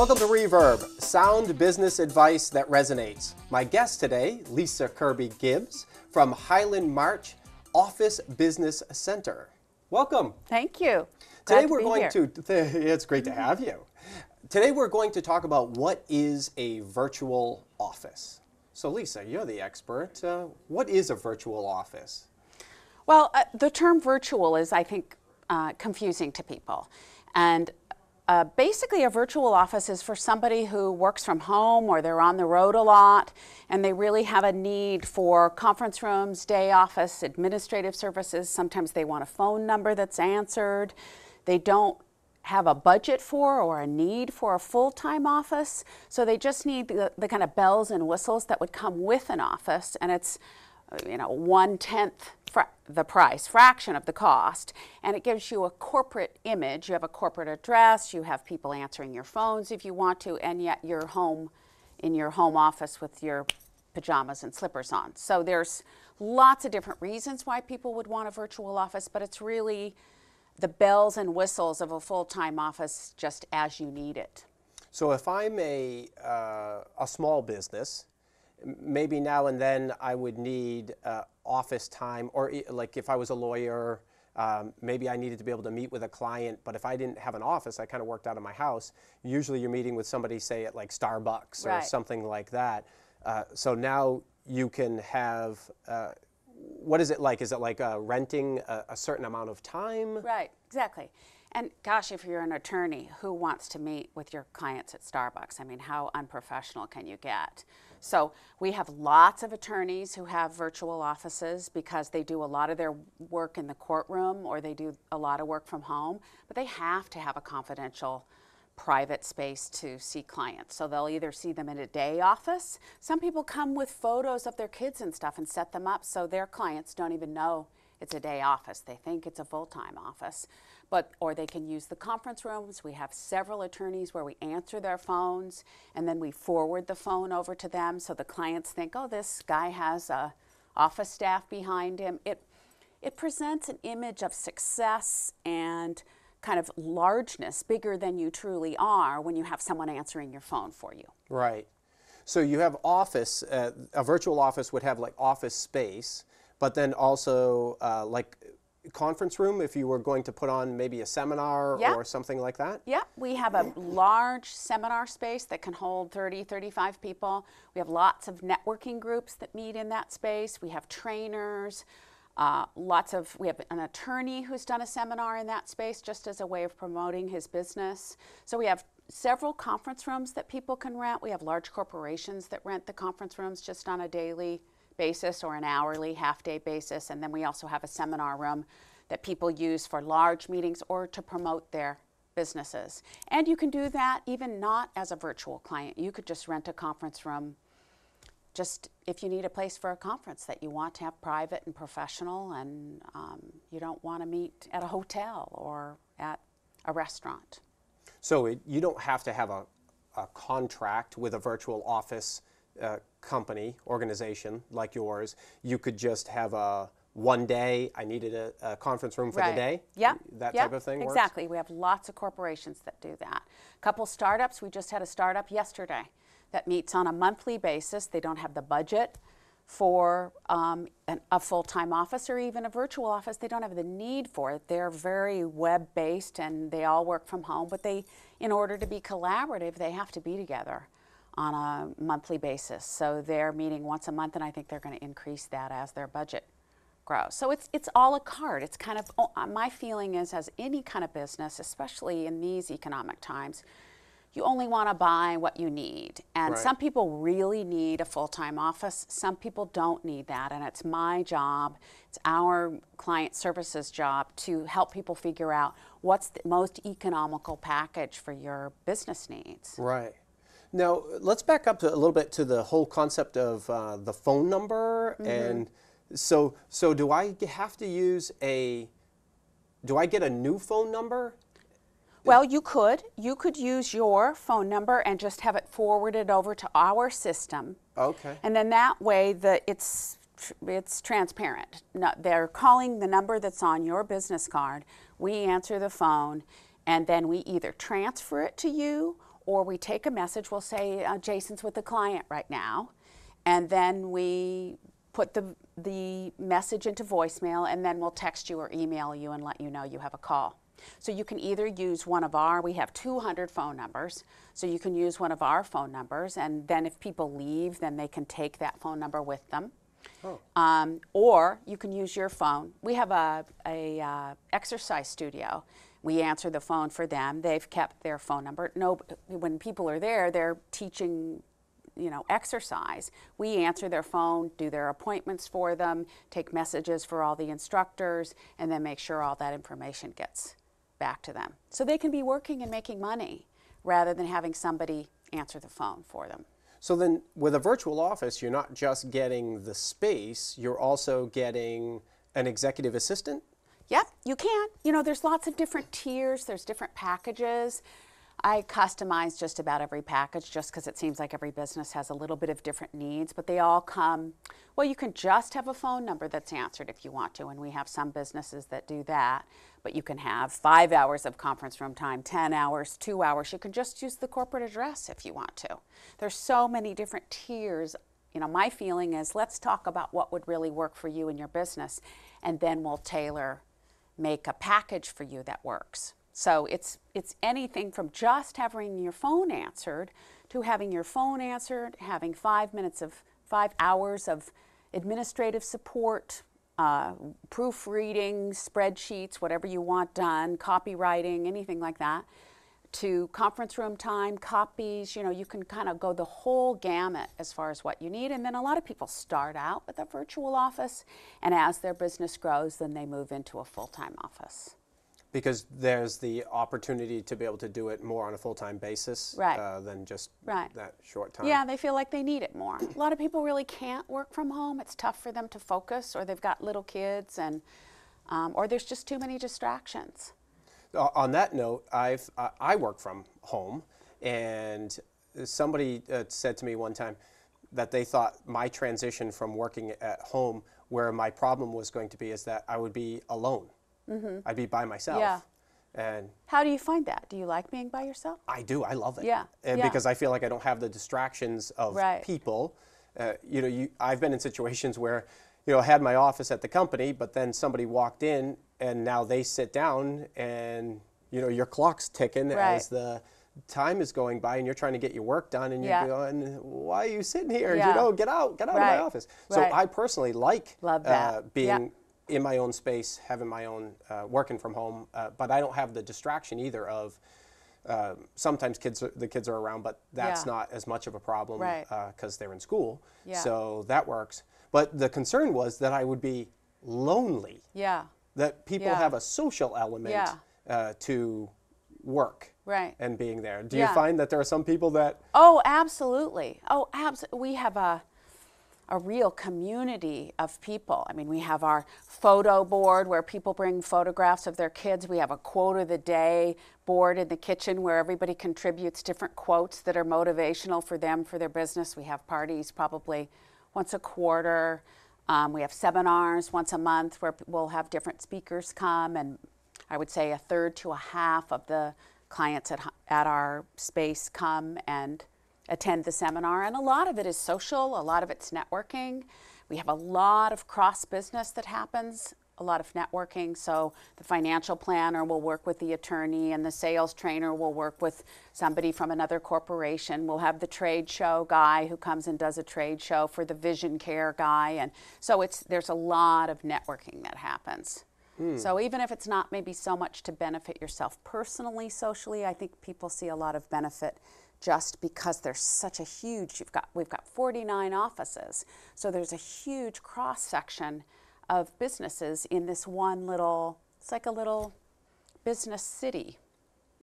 Welcome to Reverb, sound business advice that resonates. My guest today, Lisa Kirby-Gibbs from Highland March Office Business Center. Welcome. Thank you. Today we're going to, it's great to have you. Today we're going to talk about what is a virtual office. So Lisa, you're the expert. What is a virtual office? Well, the term virtual is, I think, confusing to people. And basically a virtual office is for somebody who works from home or they're on the road a lot and they really have a need for conference rooms, day office, administrative services. Sometimes they want a phone number that's answered. They don't have a budget for or a need for a full-time office, so they just need the kind of bells and whistles that would come with an office, and it's, you know, 1/10 the price, fraction of the cost, and it gives you a corporate image. You have a corporate address, you have people answering your phones if you want to, and yet you're home in your home office with your pajamas and slippers on. So there's lots of different reasons why people would want a virtual office, but it's really the bells and whistles of a full-time office just as you need it. So if I'm a small business, maybe now and then I would need office time, or like if I was a lawyer, maybe I needed to be able to meet with a client, but if I didn't have an office, I kind of worked out of my house. Usually you're meeting with somebody, say at like Starbucks or something like that. So now you can have, what is it like? Is it like renting a certain amount of time? Right, exactly. And gosh, if you're an attorney, who wants to meet with your clients at Starbucks? I mean, how unprofessional can you get? So we have lots of attorneys who have virtual offices because they do a lot of their work in the courtroom or they do a lot of work from home, but they have to have a confidential private space to see clients. So they'll either see them in a day office. Some people come with photos of their kids and stuff and set them up so their clients don't even know it's a day office. They think it's a full-time office. Or they can use the conference rooms. We have several attorneys where we answer their phones and then we forward the phone over to them so the clients think, oh, this guy has a office staff behind him. It presents an image of success and kind of largeness, bigger than you truly are when you have someone answering your phone for you. Right. So you have office, a virtual office would have like office space, but then also like conference room if you were going to put on maybe a seminar or something like that? Yeah, we have a large seminar space that can hold 30, 35 people. We have lots of networking groups that meet in that space. We have trainers, we have an attorney who's done a seminar in that space just as a way of promoting his business. So we have several conference rooms that people can rent. We have large corporations that rent the conference rooms just on a daily basis or an hourly half-day basis, and then we also have a seminar room that people use for large meetings or to promote their businesses. And you can do that even not as a virtual client. You could just rent a conference room just if you need a place for a conference that you want to have private and professional and you don't want to meet at a hotel or at a restaurant. So you don't have to have a contract with a virtual office company, organization like yours. You could just have a one day, I needed a conference room for the day? Yeah. That type of thing works? Exactly. We have lots of corporations that do that. A couple startups, we just had a startup yesterday that meets on a monthly basis. They don't have the budget for a full-time office or even a virtual office. They don't have the need for it. They're very web-based and they all work from home, but in order to be collaborative, they have to be together on a monthly basis. So they're meeting once a month, and I think they're going to increase that as their budget grows. So it's a la carte. It's kind of, my feeling is, as any kind of business, especially in these economic times, you only want to buy what you need. And some people really need a full-time office. Some people don't need that. And it's my job, it's our client services job to help people figure out what's the most economical package for your business needs. Right. Now, let's back up a little bit to the whole concept of the phone number. And so do I have to use do I get a new phone number? Well, you could use your phone number and just have it forwarded over to our system. Okay. And then that way it's transparent. No, they're calling the number that's on your business card. We answer the phone, and then we either transfer it to you or we take a message, we'll say, Jason's with the client right now, and then we put the message into voicemail, and then we'll text you or email you and let you know you have a call. So you can either use one of we have 200 phone numbers, so you can use one of our phone numbers, and then if people leave, then they can take that phone number with them. Oh. Or you can use your phone. We have a exercise studio. We answer the phone for them. They've kept their phone number. When people are there, they're teaching, exercise. We answer their phone, do their appointments for them, take messages for all the instructors, and then make sure all that information gets back to them. So they can be working and making money rather than having somebody answer the phone for them. So then with a virtual office, you're not just getting the space, you're also getting an executive assistant? Yep, you can. There's lots of different tiers, there's different packages. I customize just about every package just because it seems like every business has a little bit of different needs, but they all come, well, you can just have a phone number that's answered if you want to, and we have some businesses that do that, but you can have 5 hours of conference room time, 10 hours, 2 hours. You can just use the corporate address if you want to. There's so many different tiers. My feeling is let's talk about what would really work for you and your business, and then we'll make a package for you that works. So it's anything from just having your phone answered to having your phone answered, having 5 hours of administrative support, proofreading, spreadsheets, whatever you want done, copywriting, anything like that, to conference room time, copies. You can kind of go the whole gamut as far as what you need. And then a lot of people start out with a virtual office, and as their business grows, then they move into a full-time office. Because there's the opportunity to be able to do it more on a full-time basis than just that short time. Yeah, they feel like they need it more. A lot of people really can't work from home. It's tough for them to focus, or they've got little kids, and or there's just too many distractions. On that note, I work from home, and somebody said to me one time that they thought my transition from working at home, where my problem was going to be, is that I would be alone. Mm-hmm. I'd be by myself. Yeah. And how do you find that? Do you like being by yourself? I do. I love it. Yeah. Because I feel like I don't have the distractions of people. I've been in situations where, I had my office at the company, but then somebody walked in, and now they sit down, and your clock's ticking as the time is going by, and you're trying to get your work done, and you're going, why are you sitting here? Get out of my office. So I personally like being in my own space, having my own, working from home, but I don't have the distraction either of, sometimes the kids are around, but that's not as much of a problem because they're in school. Yeah. So that works. But the concern was that I would be lonely. Yeah. That people have a social element to work and being there. Do you find that there are some people that... Oh, absolutely. We have a real community of people. I mean, we have our photo board where people bring photographs of their kids. We have a quote of the day board in the kitchen where everybody contributes different quotes that are motivational for them, for their business. We have parties probably once a quarter. We have seminars once a month where we'll have different speakers come, and I would say a third to a half of the clients at our space come and attend the seminar, and a lot of it is social, a lot of it's networking. We have a lot of cross-business that happens, a lot of networking, so the financial planner will work with the attorney, and the sales trainer will work with somebody from another corporation. We'll have the trade show guy who comes and does a trade show for the vision care guy, and so there's a lot of networking that happens. So even if it's not maybe so much to benefit yourself personally, socially, I think people see a lot of benefit just because there's such a huge, we've got 49 offices, so there's a huge cross-section of businesses in this one little, it's like a little business city.